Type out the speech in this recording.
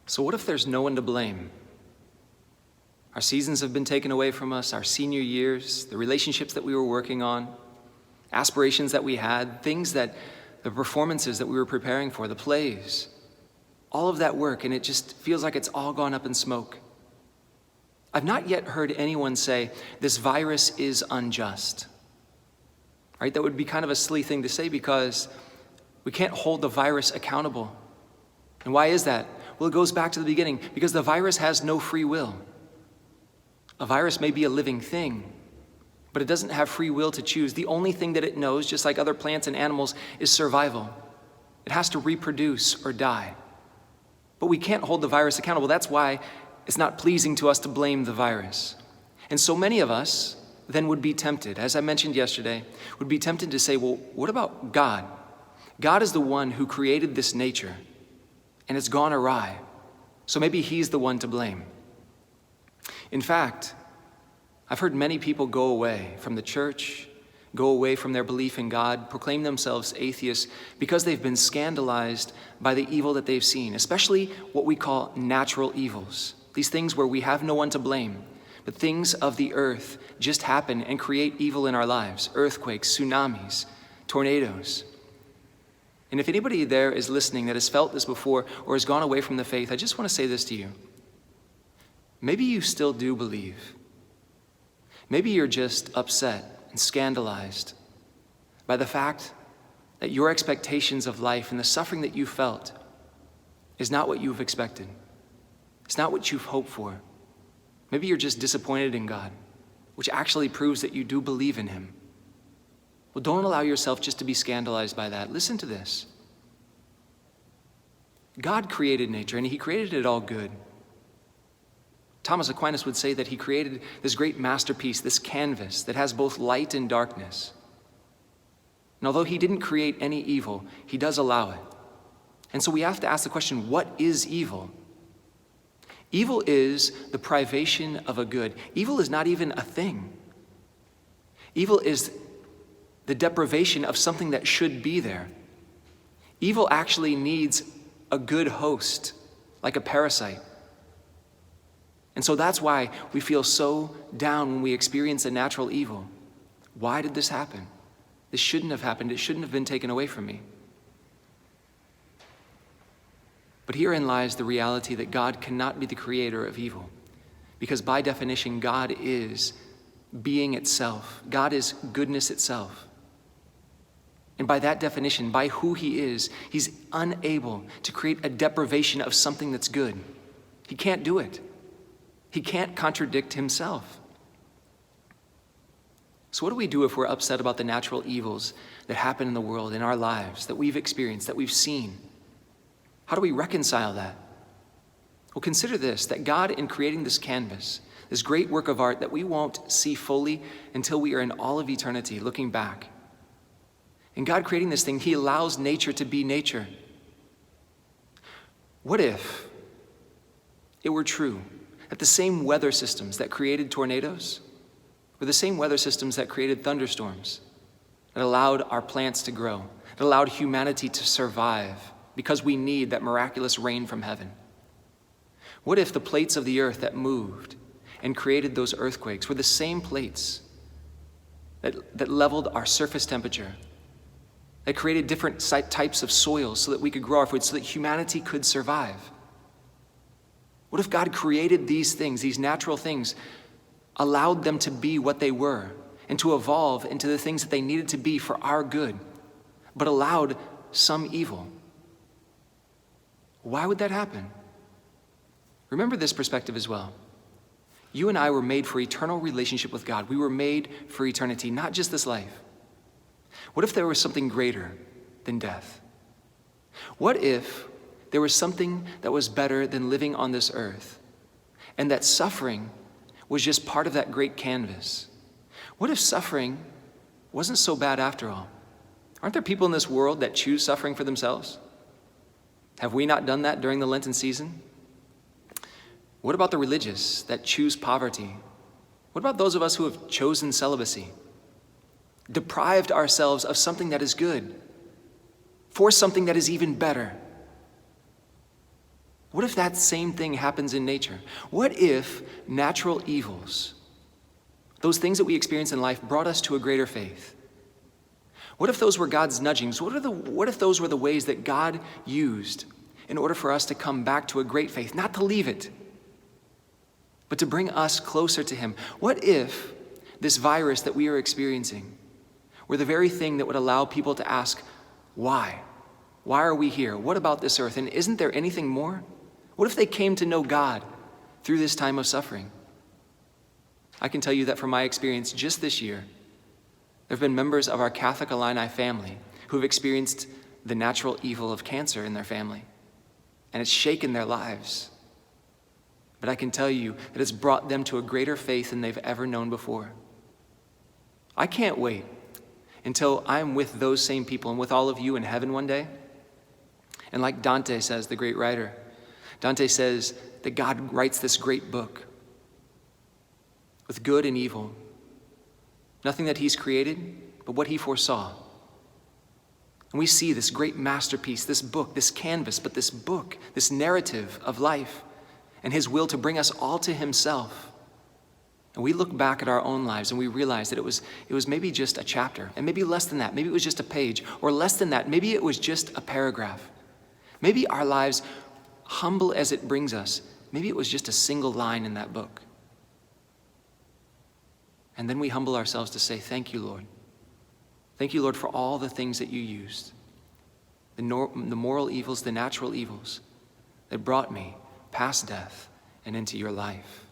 So what if there's no one to blame? Our seasons have been taken away from us, our senior years, the relationships that we were working on, aspirations that we had, the performances that we were preparing for, the plays, all of that work, and it just feels like it's all gone up in smoke. I've not yet heard anyone say, this virus is unjust. Right? That would be kind of a silly thing to say because we can't hold the virus accountable. And why is that? Well, it goes back to the beginning, because the virus has no free will. A virus may be a living thing, but it doesn't have free will to choose. The only thing that it knows, just like other plants and animals, is survival. It has to reproduce or die. But we can't hold the virus accountable. That's why it's not pleasing to us to blame the virus. And so many of us then would be tempted, as I mentioned yesterday, would be tempted to say, well, what about God? God is the one who created this nature, and it's gone awry. So maybe he's the one to blame. In fact, I've heard many people go away from the church, go away from their belief in God, proclaim themselves atheists because they've been scandalized by the evil that they've seen, especially what we call natural evils. These things where we have no one to blame, but things of the earth just happen and create evil in our lives. Earthquakes, tsunamis, tornadoes. And if anybody there is listening that has felt this before or has gone away from the faith, I just want to say this to you. Maybe you still do believe. Maybe you're just upset and scandalized by the fact that your expectations of life and the suffering that you felt is not what you've expected. It's not what you've hoped for. Maybe you're just disappointed in God, which actually proves that you do believe in him. Well, don't allow yourself just to be scandalized by that. Listen to this. God created nature, and he created it all good. Thomas Aquinas would say that he created this great masterpiece, this canvas that has both light and darkness. And although he didn't create any evil, he does allow it. And so we have to ask the question, what is evil? Evil is the privation of a good. Evil is not even a thing. Evil is the deprivation of something that should be there. Evil actually needs a good host, like a parasite. And so that's why we feel so down when we experience a natural evil. Why did this happen? This shouldn't have happened. It shouldn't have been taken away from me. But herein lies the reality that God cannot be the creator of evil, because by definition, God is being itself. God is goodness itself. And by that definition, by who he is, he's unable to create a deprivation of something that's good. He can't do it. He can't contradict himself. So what do we do if we're upset about the natural evils that happen in the world, in our lives, that we've experienced, that we've seen? How do we reconcile that? Well, consider this, that God, in creating this canvas, this great work of art that we won't see fully until we are in all of eternity looking back. And God creating this thing, he allows nature to be nature. What if it were true that the same weather systems that created tornadoes were the same weather systems that created thunderstorms, that allowed our plants to grow, that allowed humanity to survive because we need that miraculous rain from heaven? What if the plates of the earth that moved and created those earthquakes were the same plates that leveled our surface temperature, that created different types of soils so that we could grow our food, so that humanity could survive? What if God created these things, these natural things, allowed them to be what they were and to evolve into the things that they needed to be for our good, but allowed some evil? Why would that happen? Remember this perspective as well. You and I were made for eternal relationship with God. We were made for eternity, not just this life. What if there was something greater than death? What if there was something that was better than living on this earth, and that suffering was just part of that great canvas? What if suffering wasn't so bad after all? Aren't there people in this world that choose suffering for themselves? Have we not done that during the Lenten season? What about the religious that choose poverty? What about those of us who have chosen celibacy? Deprived ourselves of something that is good for something that is even better. What if that same thing happens in nature? What if natural evils, those things that we experience in life, brought us to a greater faith? What if those were God's nudgings? What if those were the ways that God used in order for us to come back to a great faith, not to leave it, but to bring us closer to him? What if this virus that we are experiencing were the very thing that would allow people to ask, why? Why are we here? What about this earth? And isn't there anything more? What if they came to know God through this time of suffering? I can tell you that from my experience just this year, there have been members of our Catholic Illini family who have experienced the natural evil of cancer in their family, and it's shaken their lives. But I can tell you that it's brought them to a greater faith than they've ever known before. I can't wait until I'm with those same people and with all of you in heaven one day. And like Dante says, the great writer, Dante says that God writes this great book with good and evil. Nothing that he's created, but what he foresaw. And we see this great masterpiece, this book, this canvas, but this book, this narrative of life and his will to bring us all to himself. And we look back at our own lives and we realize that it was maybe just a chapter, and maybe less than that. Maybe it was just a page, or less than that. Maybe it was just a paragraph. Maybe our lives, humble as it brings us, maybe it was just a single line in that book. And then we humble ourselves to say, thank you, Lord. Thank you, Lord, for all the things that you used, the moral evils, the natural evils that brought me past death and into your life.